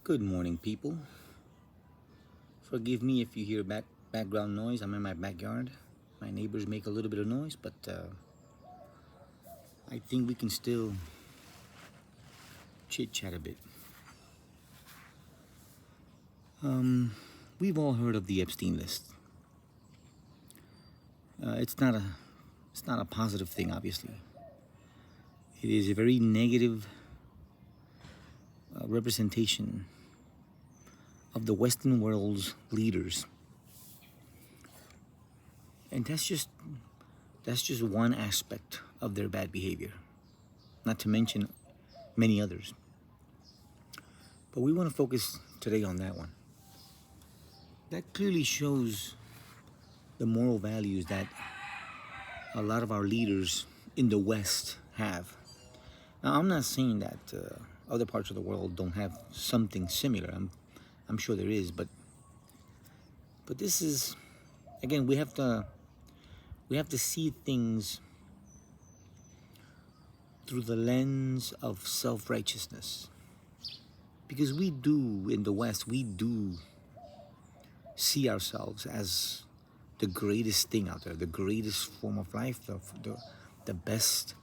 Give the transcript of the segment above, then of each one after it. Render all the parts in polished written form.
Good morning, people. Forgive me if you hear background noise. I'm in my backyard. My neighbors make a little bit of noise, but I think we can still chit chat a bit. We've all heard of the Epstein list. It's not a positive thing, obviously. It is a very negative representation of the Western world's leaders, and that's just one aspect of their bad behavior. Not to mention many others. But we want to focus today on that one. That clearly shows the moral values that a lot of our leaders in the West have. Now, I'm not saying that other parts of the world don't have something similar. I'm sure there is, but this is, again, we have to see things through the lens of self-righteousness, because we do in the West, we do see ourselves as the greatest thing out there, the greatest form of life, the best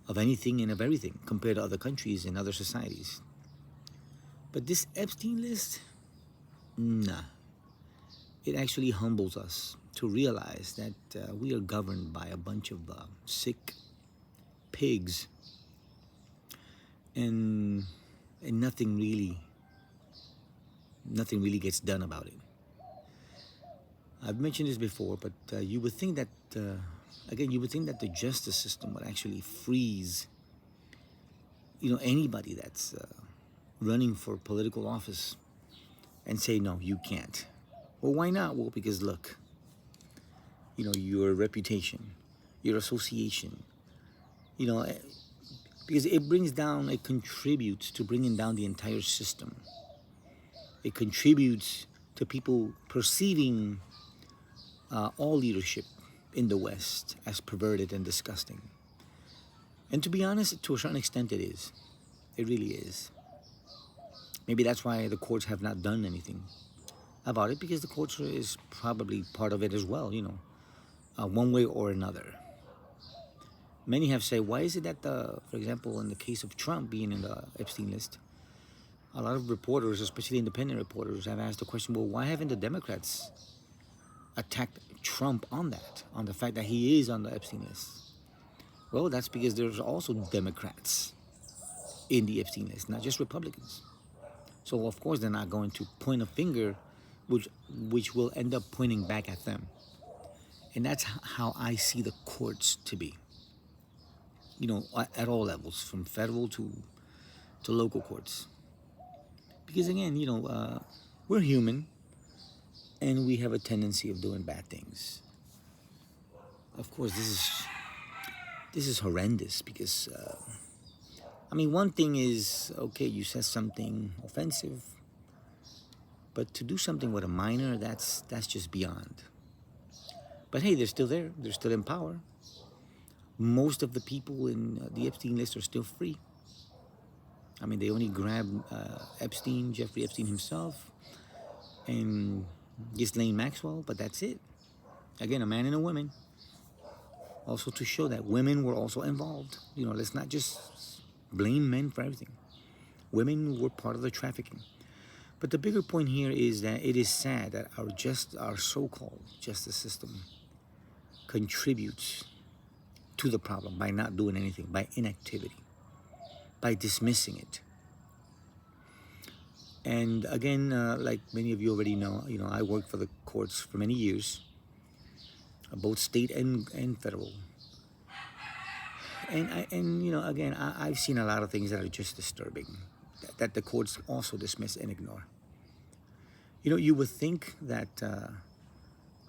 of anything and of everything compared to other countries and other societies. But this Epstein list, nah. It actually humbles us to realize that we are governed by a bunch of sick pigs, and nothing really gets done about it. I've mentioned this before, but you would think that the justice system would actually freeze, anybody that's running for political office and say, no, you can't. Well, why not? Well, because look, your reputation, your association, because it contributes to bringing down the entire system. It contributes to people perceiving all leadership in the West as perverted and disgusting. And to be honest, to a certain extent it is. It really is. Maybe that's why the courts have not done anything about it, because the courts is probably part of it as well, one way or another. Many have said, why is it that, for example, in the case of Trump being in the Epstein list, a lot of reporters, especially independent reporters, have asked the question, well, why haven't the Democrats attacked Trump on the fact that he is on the Epstein list? Well, that's because there's also Democrats in the Epstein list, not just Republicans. So, of course, they're not going to point a finger, which will end up pointing back at them. And that's how I see the courts to be, at all levels, from federal to local courts. Because, again, we're human, and we have a tendency of doing bad things. Of course, this is horrendous, because one thing is, okay, you said something offensive, but to do something with a minor, that's just beyond. But hey, they're still there. They're still in power. Most of the people in the Epstein list are still free. They only grabbed Jeffrey Epstein himself, and Ghislaine Maxwell, but that's it. Again, a man and a woman. Also to show that women were also involved. Let's not just blame men for everything. Women were part of the trafficking. But the bigger point here is that it is sad that our so-called justice system contributes to the problem by not doing anything, by inactivity, by dismissing it. And again, like many of you already know, I worked for the courts for many years, both state and federal. And again, I've seen a lot of things that are just disturbing, that the courts also dismiss and ignore. You would think that a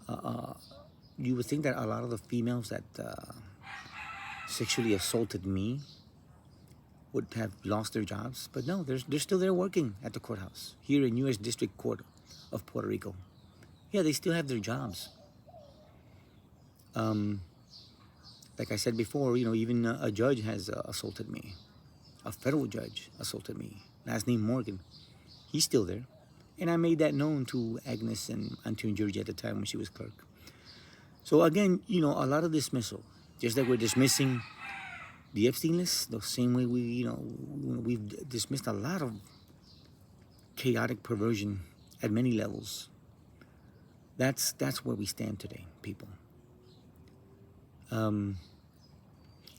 lot of the females that sexually assaulted me would have lost their jobs, but no, they're still there working at the courthouse here in U.S. District Court of Puerto Rico. Yeah, they still have their jobs. Like I said before, even a judge has assaulted me. A federal judge assaulted me. Last name Morgan. He's still there. And I made that known to Agnes and Auntie Georgie at the time when she was clerk. So again, a lot of dismissal. Just like we're dismissing the Epstein list, the same way we've dismissed a lot of chaotic perversion at many levels. That's where we stand today, people.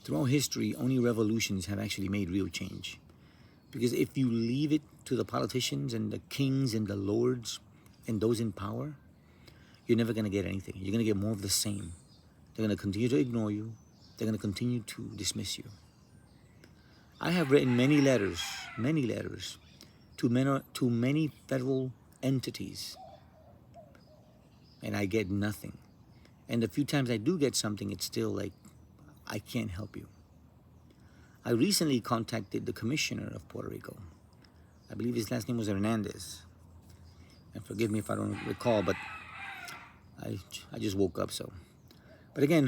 Throughout history, only revolutions have actually made real change. Because if you leave it to the politicians and the kings and the lords and those in power, you're never going to get anything. You're going to get more of the same. They're going to continue to ignore you. They're going to continue to dismiss you. I have written many letters to many federal entities, and I get nothing. And the few times I do get something, it's still like, I can't help you. I recently contacted the commissioner of Puerto Rico. I believe his last name was Hernandez. And forgive me if I don't recall, but I just woke up, so. But again,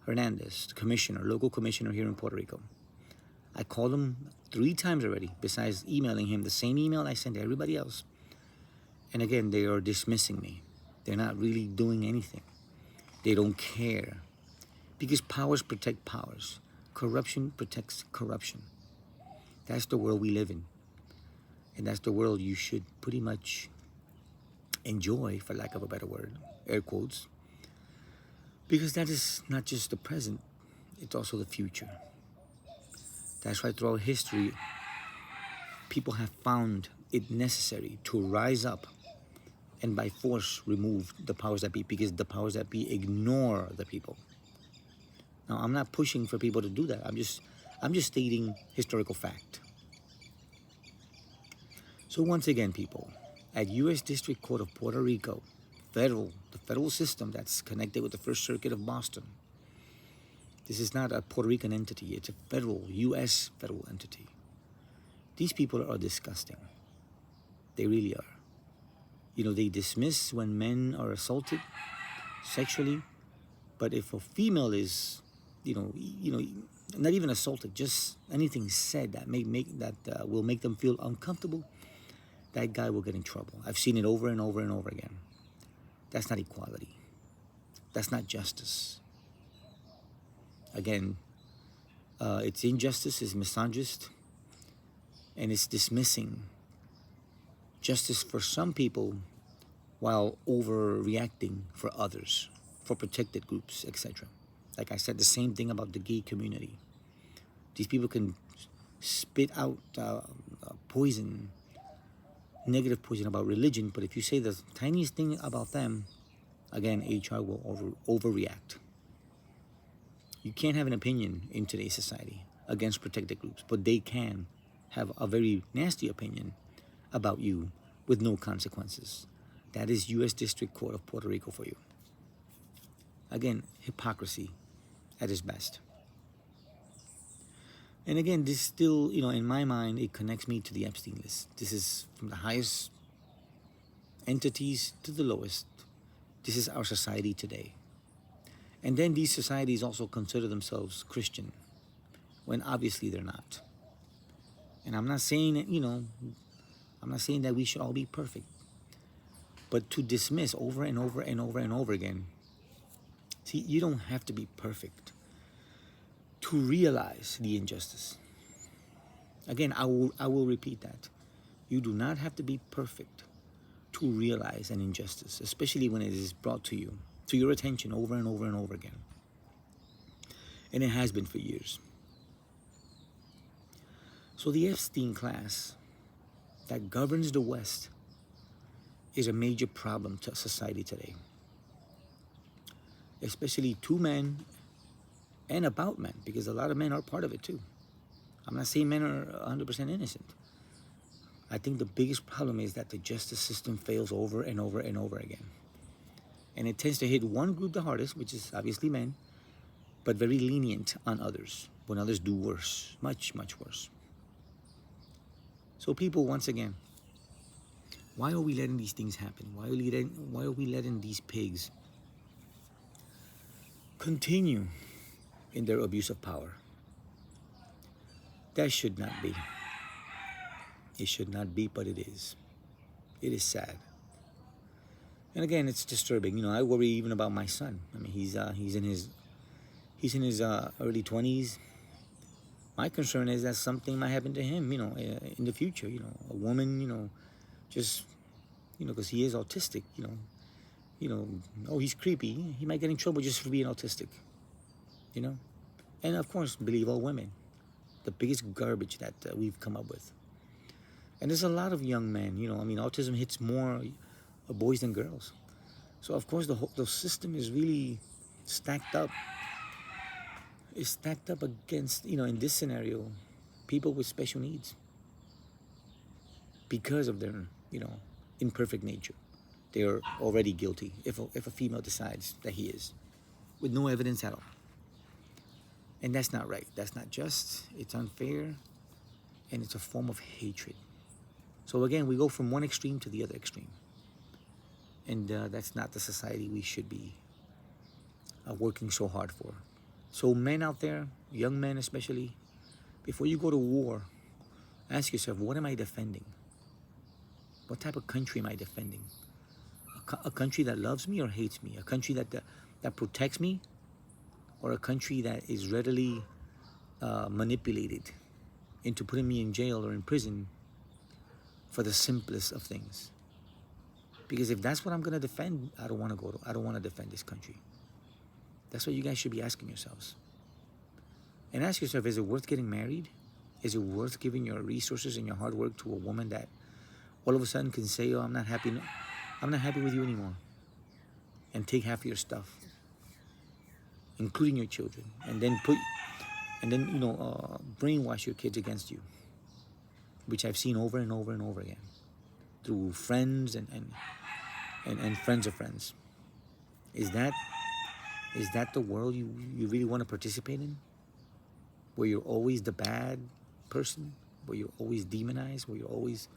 Hernandez, the commissioner, local commissioner here in Puerto Rico. I called him 3 times already, besides emailing him the same email I sent to everybody else. And again, they are dismissing me. They're not really doing anything. They don't care. Because powers protect powers. Corruption protects corruption. That's the world we live in. And that's the world you should pretty much enjoy, for lack of a better word, air quotes. Because that is not just the present, it's also the future. That's why throughout history, people have found it necessary to rise up and by force remove the powers that be, because the powers that be ignore the people. Now, I'm not pushing for people to do that. I'm just stating historical fact. So once again, people, at U.S. District Court of Puerto Rico, the federal system that's connected with the First Circuit of Boston. This is not a Puerto Rican entity. It's a U.S. federal entity. These people are disgusting. They really are. They dismiss when men are assaulted sexually, but if a female is not even assaulted, just anything said that will make them feel uncomfortable, that guy will get in trouble. I've seen it over and over and over again. That's not equality. That's not justice. Again, it's injustice, it's misogynist, and it's dismissing justice for some people while overreacting for others, for protected groups, etc. Like I said, the same thing about the gay community. These people can spit out poison, negative poison about religion, but if you say the tiniest thing about them, again, HR will overreact. You can't have an opinion in today's society against protected groups, but they can have a very nasty opinion about you with no consequences. That is U.S. District Court of Puerto Rico for you. Again, hypocrisy at its best. And again, this still, in my mind, it connects me to the Epstein list. This is from the highest entities to the lowest. This is our society today. And then these societies also consider themselves Christian, when obviously they're not. And I'm not saying that we should all be perfect. But to dismiss over and over and over and over again, see, you don't have to be perfect to realize the injustice. Again, I will repeat that. You do not have to be perfect to realize an injustice, especially when it is brought to you, to your attention over and over and over again. And it has been for years. So the Epstein class that governs the West is a major problem to society today. Especially to men and about men, because a lot of men are part of it too. I'm not saying men are 100% innocent. I think the biggest problem is that the justice system fails over and over and over again. And it tends to hit one group the hardest, which is obviously men, but very lenient on others, when others do worse, much, much worse. So people, once again, why are we letting these things happen? Why are we letting these pigs continue in their abuse of power? That should not be. It should not be, but it is. It is sad. And again, it's disturbing. I worry even about my son. I mean, he's in his early 20s. My concern is that something might happen to him. In the future. A woman. Just because he is autistic. Oh, he's creepy. He might get in trouble just for being autistic. And of course, believe all women. The biggest garbage that we've come up with. And there's a lot of young men. Autism hits more boys than girls. So of course the system is really stacked up. It's stacked up against, in this scenario, people with special needs. Because of their, imperfect nature. They are already guilty if a female decides that he is. With no evidence at all. And that's not right. That's not just. It's unfair. And it's a form of hatred. So again, we go from one extreme to the other extreme. And that's not the society we should be working so hard for. So men out there, young men especially, before you go to war, ask yourself, what am I defending? What type of country am I defending? A country that loves me or hates me? A country that protects me? Or a country that is readily manipulated into putting me in jail or in prison for the simplest of things? Because if that's what I'm going to defend, I don't want to defend this country. That's what you guys should be asking yourselves. And ask yourself, is it worth getting married? Is it worth giving your resources and your hard work to a woman that all of a sudden can say, oh, I'm not happy with you anymore, and take half of your stuff, including your children, and then brainwash your kids against you, which I've seen over and over and over again through friends and friends of friends. Is that the world you really want to participate in? Where you're always the bad person, where you're always demonized, where you're always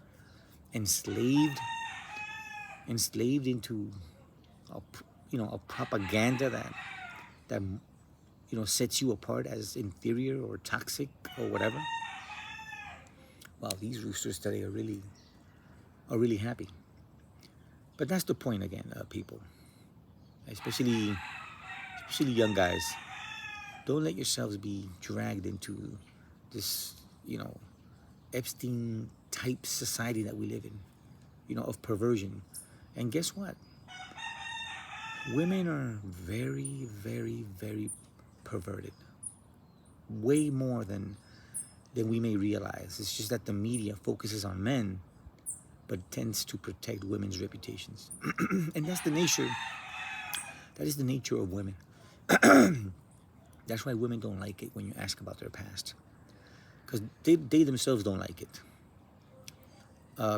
enslaved into a propaganda that sets you apart as inferior or toxic or whatever. Wow, these roosters today are really happy. But that's the point again, people. Especially young guys. Don't let yourselves be dragged into this, Epstein type society that we live in, of perversion. And guess what? Women are very, very, very perverted. Way more than we may realize. It's just that the media focuses on men, but tends to protect women's reputations. And that's the nature. That is the nature of women. That's why women don't like it when you ask about their past. Because they themselves don't like it.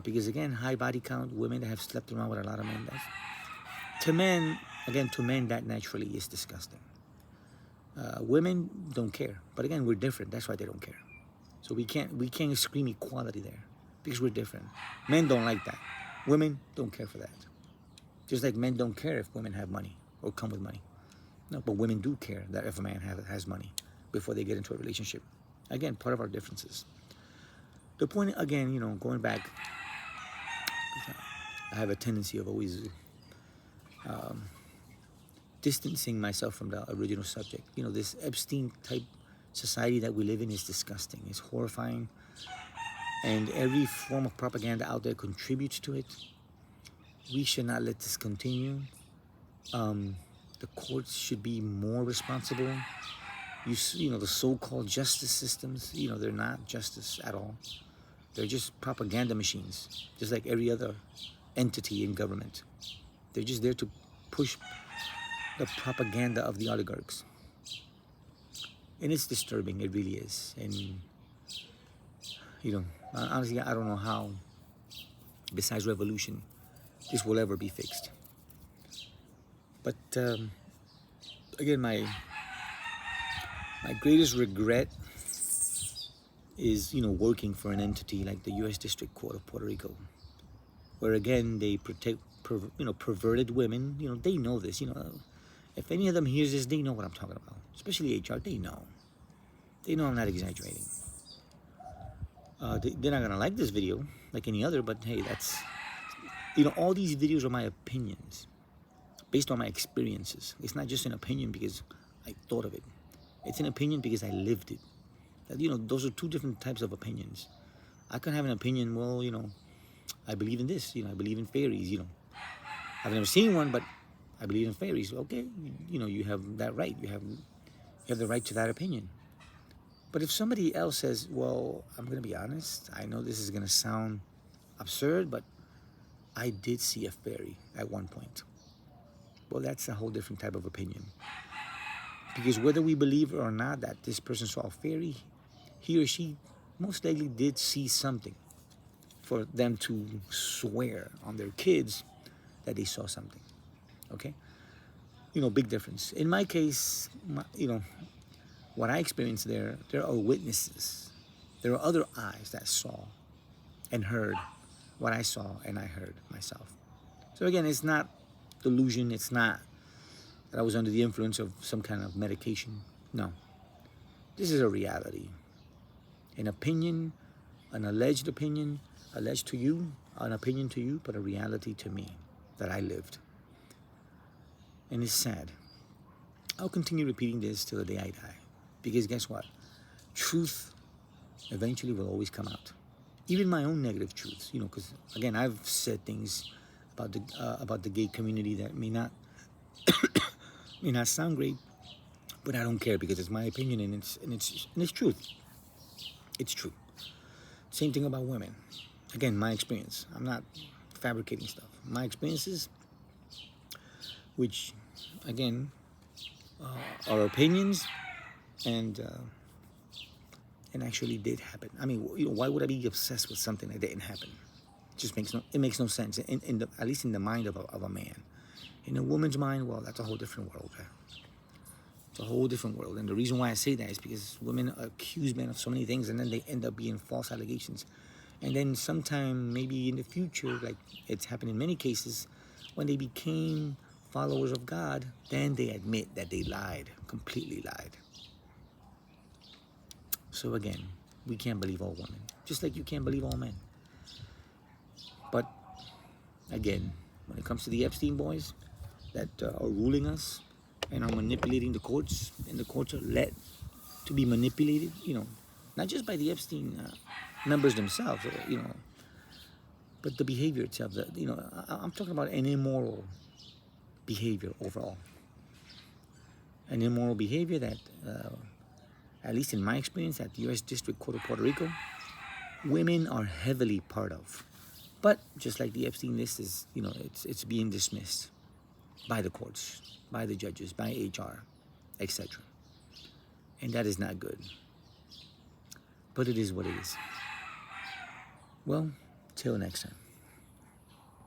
Because again, high body count, women that have slept around with a lot of men. To men, that naturally is disgusting. Women don't care. But again, we're different. That's why they don't care. So we can't scream equality there. Because we're different. Men don't like that. Women don't care for that. Just like men don't care if women have money or come with money. No, but women do care that if a man has money before they get into a relationship. Again, part of our differences. The point, again, going back, I have a tendency of always distancing myself from the original subject. This Epstein type society that we live in is disgusting. It's horrifying. And every form of propaganda out there contributes to it. We should not let this continue. The courts should be more responsible. The so-called justice systems, they're not justice at all. They're just propaganda machines, just like every other entity in government. They're just there to push the propaganda of the oligarchs. And it's disturbing, it really is. And, honestly, I don't know how, besides revolution, this will ever be fixed. But again, my greatest regret is working for an entity like the U.S. District Court of Puerto Rico, where again they protect perverted women. They know this. If any of them hears this, they know what I'm talking about. Especially HR, they know. They know I'm not exaggerating. They're not gonna like this video like any other, but hey, that's, all these videos are my opinions based on my experiences. It's not just an opinion because I thought of it. It's an opinion because I lived it. Those are two different types of opinions. I could have an opinion, well, I believe in this, I believe in fairies, I've never seen one, but I believe in fairies. Okay, you have that right. You have the right to that opinion. But if somebody else says, well, I'm going to be honest, I know this is going to sound absurd, but I did see a fairy at one point. Well, that's a whole different type of opinion. Because whether we believe or not that this person saw a fairy, he or she most likely did see something for them to swear on their kids that they saw something. Okay? Big difference. In my case, what I experienced there are witnesses. There are other eyes that saw and heard what I saw and I heard myself. So again, it's not delusion. It's not that I was under the influence of some kind of medication. No. This is a reality. An opinion, an alleged opinion, alleged to you, an opinion to you, but a reality to me that I lived. And it's sad. I'll continue repeating this till the day I die. Because guess what? Truth eventually will always come out. Even my own negative truths, because again, I've said things about the gay community that may not sound great, but I don't care because it's my opinion and it's truth. It's true. Same thing about women. Again, my experience. I'm not fabricating stuff. My experiences, which again are opinions and actually did happen. I mean, why would I be obsessed with something that didn't happen? It makes no sense. At least in the mind of a man. In a woman's mind, well, that's a whole different world. It's a whole different world. And the reason why I say that is because women accuse men of so many things, and then they end up being false allegations. And then sometime, maybe in the future, like it's happened in many cases, when they became followers of God, then they admit that they lied, completely lied. So again, we can't believe all women, just like you can't believe all men. But again, when it comes to the Epstein boys that are ruling us and are manipulating the courts, and the courts are led to be manipulated, not just by the Epstein members themselves, but the behavior itself. I'm talking about an immoral behavior overall. An immoral behavior that, at least in my experience at the U.S. District Court of Puerto Rico, women are heavily part of. But just like the Epstein list is, it's being dismissed by the courts, by the judges, by HR, etc. And that is not good. But it is what it is. Well, till next time.